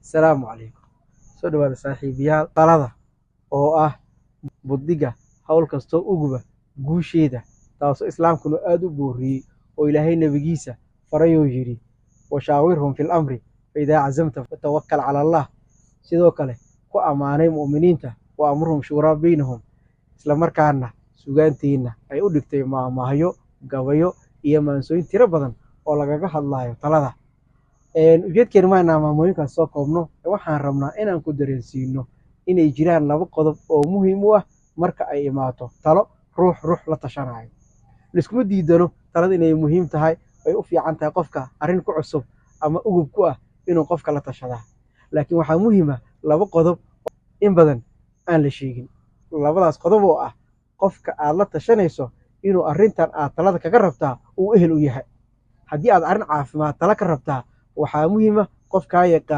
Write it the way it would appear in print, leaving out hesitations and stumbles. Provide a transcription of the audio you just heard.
Asalaamu calaykum. Soo dhawaada saaxiibayaal. Talada oo ah buddiga hawl kastoo uguba guusheeda, taasoo islaamkuna aad u booriyey oo ilaahay nebigiisa farayuu yidhi washaawirhum fil amri faidaa cazamta fatawakkal cala allah. Sidoo kale ku ammaanay mu'miniinta wa amruhum shuuraa baynahum, isla markaana sugaanteenna ay u dhigtay maahmaahyo, gabayo iyo maansooyin tiro badan oo lagaga hadlayo talada. Ujeedkeenu ma aha maamooyinkaas soo koobno, waxaan rabnaa inaan ku dareensiino inay jiraan laba qodob oo muhiim u ah marka ay imaato talo ruux la tashanayo. Liskuma diidano talada inay muhiim tahay, ay u fiican tahay qofka arrin ku cusub ama ugub ku ah inuu qofka la tashadaa. Laakiin waxaa muhiim ah laba qodob in badan aan la sheegin. Labadaas qodob oo ah qofka aad la tashanayso inuu arrintan aad talada kaga rabtaa uu ehel u yahay. Haddii aad arrin caafimaad tala ka rabtaa, waxaa muhiim ah qofkaa yaqaan